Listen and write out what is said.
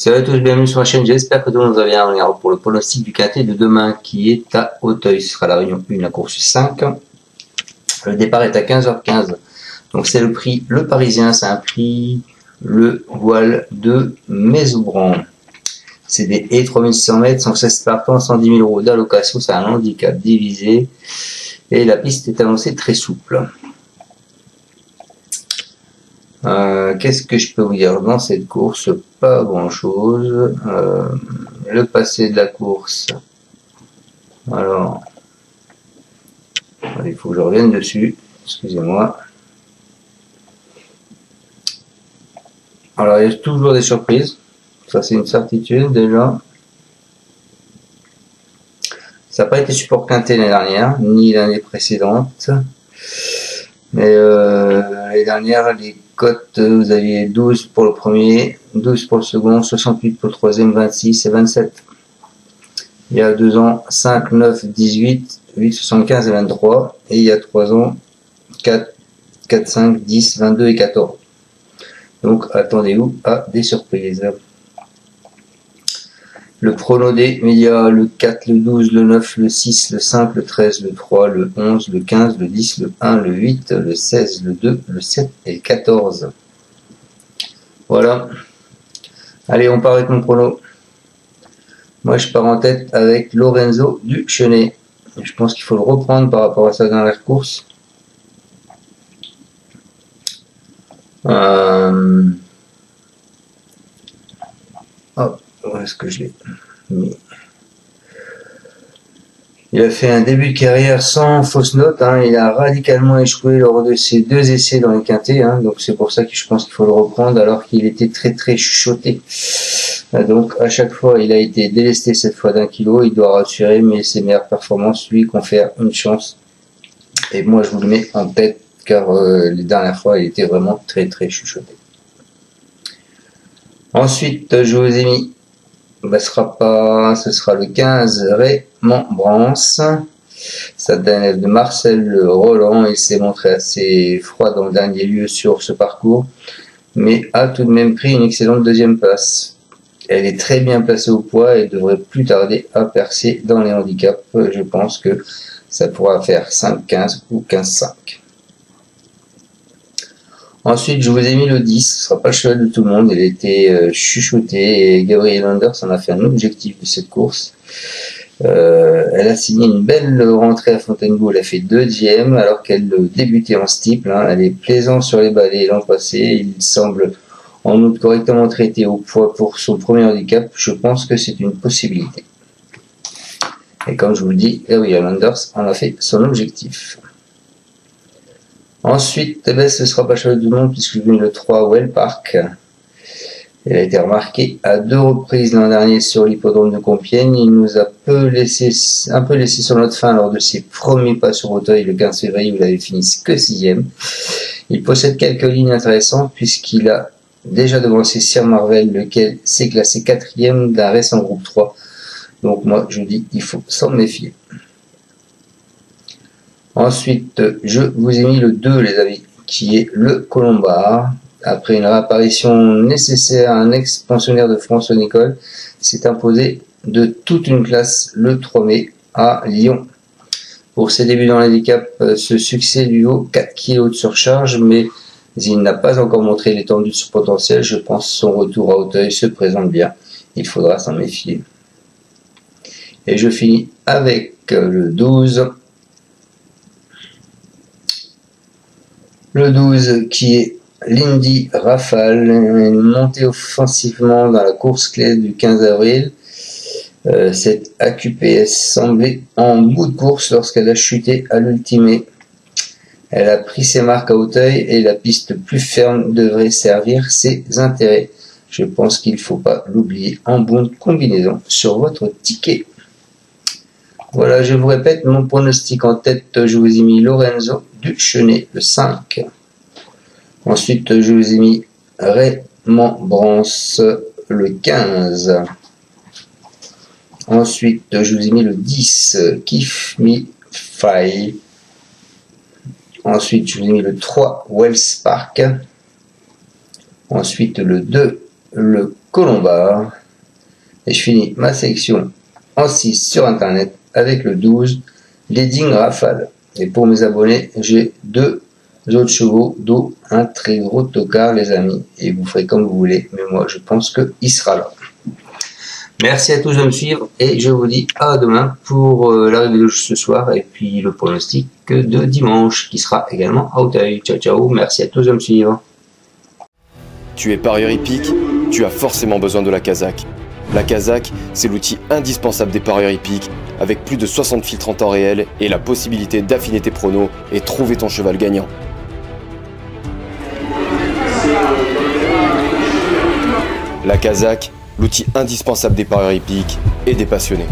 Salut à tous, bienvenue sur la chaîne, j'espère que tout le monde va bien. On ira pour le pronostic du quintet de demain qui est à Auteuil. Ce sera la réunion 1, la course 5. Le départ est à 15h15. Donc c'est le prix Le Parisien, c'est un prix le voile de Mésoubran. C'est des haies 3600 mètres, 116 partants, 110 000 euros d'allocation, c'est un handicap divisé. Et la piste est annoncée très souple. Qu'est-ce que je peux vous dire dans cette course? Pas grand chose. Le passé de la course. Alors, il faut que je revienne dessus. Excusez-moi. Alors, il y a toujours des surprises. Ça, c'est une certitude déjà. Ça n'a pas été support quinté l'année dernière, ni l'année précédente. Mais l'année dernière, les cotes, vous aviez 12 pour le premier, 12 pour le second, 68 pour le troisième, 26 et 27. Il y a 2 ans, 5, 9, 18, 8, 75 et 23. Et il y a 3 ans, 4, 4, 5, 10, 22 et 14. Donc attendez-vous à des surprises. Le prono des médias, le 4, le 12, le 9, le 6, le 5, le 13, le 3, le 11, le 15, le 10, le 1, le 8, le 16, le 2, le 7 et le 14. Voilà. Allez, on part avec mon prono. Moi, je pars en tête avec Lorenzo du Chenet. Je pense qu'il faut le reprendre par rapport à sa dernière course. Hop, où est-ce que je l'ai mis? Il a fait un début de carrière sans fausse note, hein. Il a radicalement échoué lors de ses 2 essais dans les quintés, hein. Donc c'est pour ça que je pense qu'il faut le reprendre alors qu'il était très chuchoté. Donc à chaque fois il a été délesté cette fois d'1 kilo, il doit rassurer, mais ses meilleures performances lui confèrent une chance. Et moi je vous le mets en tête car les dernières fois il était vraiment très chuchoté. Ensuite je vous ai mis, ce sera le 15 Raymond Brance. Ça donne de Marcel Roland. Il s'est montré assez froid dans le dernier lieu sur ce parcours, mais a tout de même pris une excellente deuxième place. Elle est très bien placée au poids et devrait plus tarder à percer dans les handicaps. Je pense que ça pourra faire 5-15 ou 15-5. Ensuite, je vous ai mis le 10, ce sera pas le cheval de tout le monde, il a été chuchoté et Gabriel Anders en a fait un objectif de cette course. Elle a signé une belle rentrée à Fontainebleau, elle a fait 2e alors qu'elle débutait en steeple, hein. Elle est plaisante sur les balais l'an passé, il semble en outre correctement traité au poids pour son premier handicap. Je pense que c'est une possibilité. Et comme je vous le dis, Gabriel Anders en a fait son objectif. Ensuite, ce sera pas cheval du monde puisque je vais le 3 Well Park. Elle a été remarquée à 2 reprises l'an dernier sur l'hippodrome de Compiègne. Il nous a un peu laissé sur notre fin lors de ses premiers pas sur Auteuil le 15 février où il avait fini que 6e. Il possède quelques lignes intéressantes puisqu'il a déjà devancé Sir Marvel, lequel s'est classé 4e d'un récent groupe 3. Donc moi je dis il faut s'en méfier. Ensuite, je vous ai mis le 2, les amis, qui est le Colombard. Après une réapparition nécessaire, un ex-pensionnaire de François Nicole s'est imposé de toute une classe le 3 mai à Lyon. Pour ses débuts dans l'handicap, ce succès lui vaut 4 kg de surcharge, mais il n'a pas encore montré l'étendue de son potentiel. Je pense que son retour à Auteuil se présente bien. Il faudra s'en méfier. Et je finis avec le 12. Le 12 qui est Lindy Rafale, une montée offensivement dans la course clé du 15 avril. Cette AQPS semblait en bout de course lorsqu'elle a chuté à l'ultimé. Elle a pris ses marques à Auteuil et la piste plus ferme devrait servir ses intérêts. Je pense qu'il ne faut pas l'oublier en bonne combinaison sur votre ticket. Voilà, je vous répète, mon pronostic en tête, je vous ai mis Lorenzo du Chenet, le 5. Ensuite, je vous ai mis Raymond Brance, le 15. Ensuite, je vous ai mis le 10, Kiff Me Fly. Ensuite, je vous ai mis le 3, Wells Park. Ensuite, le 2, le colombard. Et je finis ma sélection en 6 sur internet avec le 12 Leading Rafale. Et pour mes abonnés, j'ai 2 autres chevaux, dont un très gros tocard, les amis. Et vous ferez comme vous voulez, mais moi je pense qu'il sera là. Merci à tous de me suivre et je vous dis à demain pour la vidéo de ce soir et puis le pronostic de dimanche qui sera également à Auteuil. Ciao ciao, merci à tous de me suivre. Tu es parieur hippique, tu as forcément besoin de la Kazakh. La Kazakh, c'est l'outil indispensable des parieurs hippiques, avec plus de 60 filtres en temps réel et la possibilité d'affiner tes pronos et trouver ton cheval gagnant. La Kazakh, l'outil indispensable des parieurs hippiques et des passionnés.